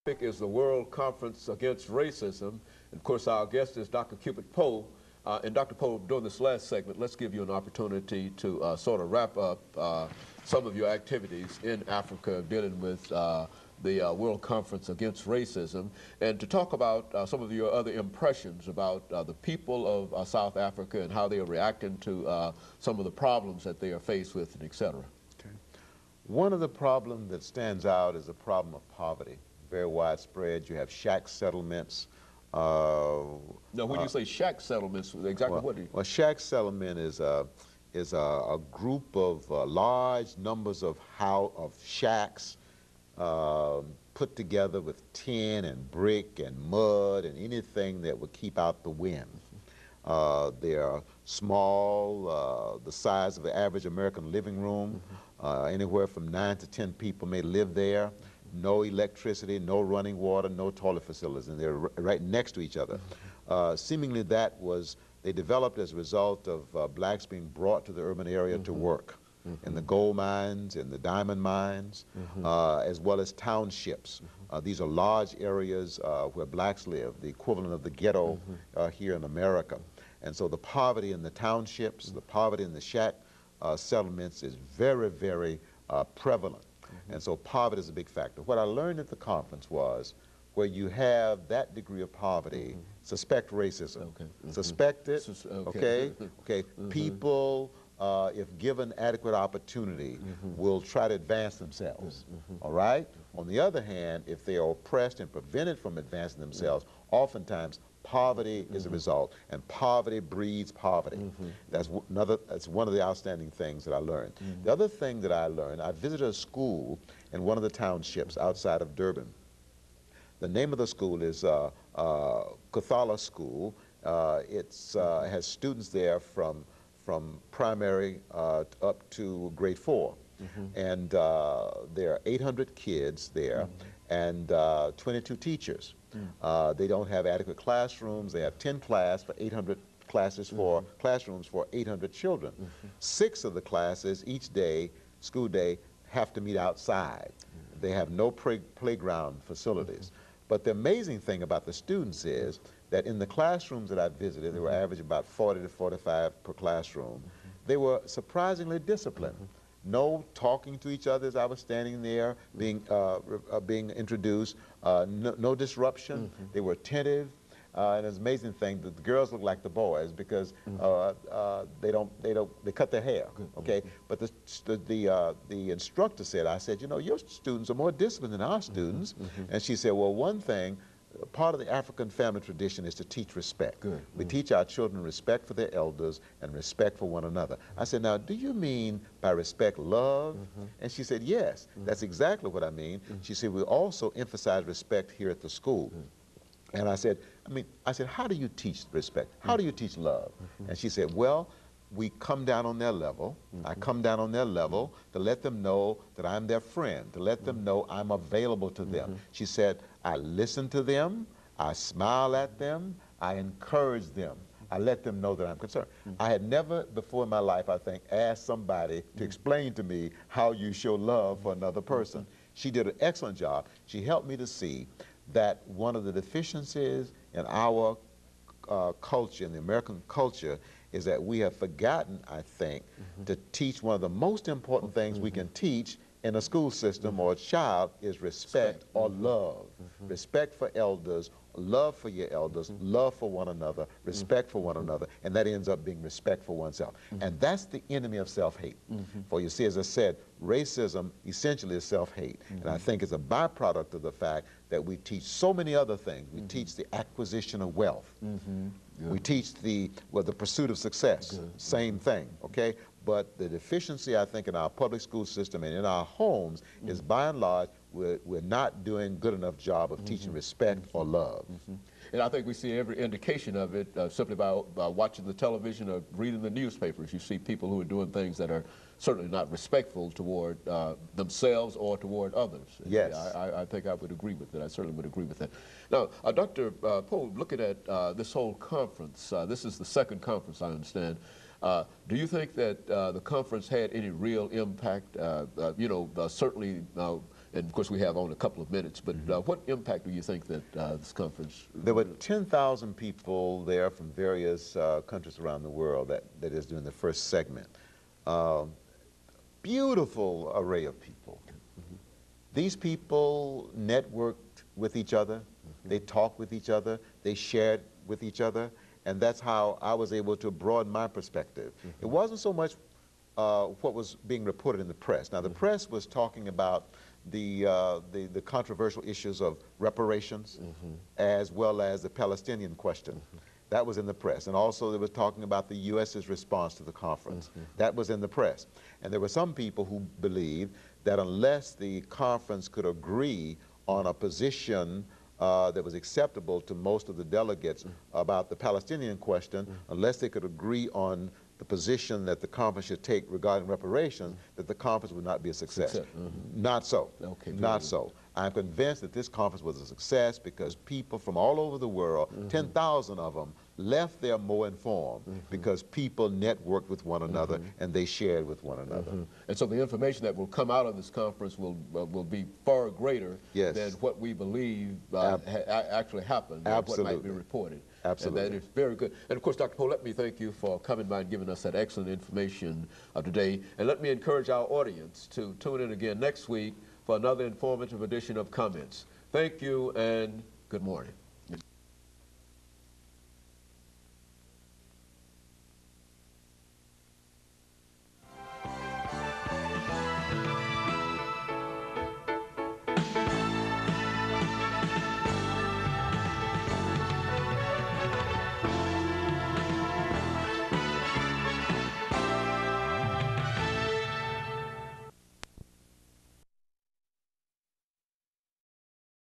topic is the World Conference Against Racism. And of course, our guest is Dr. CPoe. And Dr. Poe, during this last segment, let's give you an opportunity to sort of wrap up some of your activities in Africa dealing with the World Conference Against Racism, and to talk about some of your other impressions about the people of South Africa and how they are reacting to some of the problems that they are faced with, and et cetera. Okay. One of the problems that stands out is the problem of poverty. Very widespread. You have shack settlements. Now, when you say shack settlements, exactly what do you? Well, shack settlement is a group of large numbers of shacks put together with tin and brick and mud and anything that would keep out the wind. They are small, the size of the average American living room. Anywhere from 9 to 10 people may live there. No electricity, no running water, no toilet facilities, and they're right next to each other. Seemingly they developed as a result of blacks being brought to the urban area to work in the gold mines, in the diamond mines, as well as townships. These are large areas where blacks live, the equivalent of the ghetto here in America. And so the poverty in the townships, the poverty in the shack settlements is very, very prevalent. And so poverty is a big factor. What I learned at the conference was where you have that degree of poverty, suspect racism. Suspect it, okay? People, if given adequate opportunity, will try to advance themselves, all right? On the other hand, if they are oppressed and prevented from advancing themselves, oftentimes poverty is a result, and poverty breeds poverty. That's one of the outstanding things that I learned. The other thing that I learned, I visited a school in one of the townships outside of Durban. The name of the school is Kathala School. It has students there from primary up to grade 4. And there are 800 kids there and 22 teachers. They don't have adequate classrooms. They have 10 classrooms for 800 children. 6 of the classes each day, school day, have to meet outside. They have no playground facilities. But the amazing thing about the students is that in the classrooms that I visited, they were average about 40 to 45 per classroom. They were surprisingly disciplined. No talking to each other as I was standing there being introduced, no disruption. They were attentive, and it's an amazing thing that the girls look like the boys because they cut their hair, okay? But the instructor said, I said, you know, your students are more disciplined than our students. And she said, well, one thing, part of the African family tradition is to teach respect. We teach our children respect for their elders and respect for one another. I said, now, do you mean by respect love? And she said, yes, that's exactly what I mean. She said, we also emphasize respect here at the school. And I said, how do you teach respect? How do you teach love? And she said, well, we come down on their level. I come down on their level to let them know that I'm their friend, to let them know I'm available to them. She said, I listen to them, I smile at them, I encourage them. I let them know that I'm concerned. I had never before in my life, I think, asked somebody to explain to me how you show love for another person. She did an excellent job. She helped me to see that one of the deficiencies in our culture, in the American culture, is that we have forgotten, I think, to teach one of the most important things we can teach in a school system or a child is respect or love. Respect for elders, love for your elders, love for one another, respect for one another, and that ends up being respect for oneself. And that's the enemy of self-hate. For you see, as I said, racism essentially is self-hate. And I think it's a byproduct of the fact that we teach so many other things. We teach the acquisition of wealth. We teach the pursuit of success, same thing, okay? But the deficiency, I think, in our public school system and in our homes is, by and large, we're not doing a good enough job of teaching respect or love. And I think we see every indication of it simply by watching the television or reading the newspapers. You see people who are doing things that are certainly not respectful toward themselves or toward others. Yes. I think I would agree with that. I certainly would agree with that. Now, Dr. Poe, looking at this whole conference, this is the second conference, I understand. Do you think that the conference had any real impact? You know, certainly And of course, we have only a couple of minutes, but what impact do you think that this conference? There were 10,000 people there from various countries around the world that is doing the first segment. Beautiful array of people. These people networked with each other, they talked with each other, they shared with each other, and that's how I was able to broaden my perspective. It wasn't so much what was being reported in the press. Now, the press was talking about the controversial issues of reparations as well as the Palestinian question. That was in the press. And also they were talking about the U.S.'s response to the conference. That was in the press. And there were some people who believed that unless the conference could agree on a position that was acceptable to most of the delegates about the Palestinian question, unless they could agree on the position that the conference should take regarding reparations, that the conference would not be a success. Not so. Okay, not so. I'm convinced that this conference was a success because people from all over the world, 10,000 of them, left there more informed because people networked with one another and they shared with one another. And so the information that will come out of this conference will be far greater than what we believe actually happened, or what might be reported. Absolutely. And that is very good. And of course, Dr. Poe, let me thank you for coming by and giving us that excellent information today. And let me encourage our audience to tune in again next week for another informative edition of Comments. Thank you and good morning.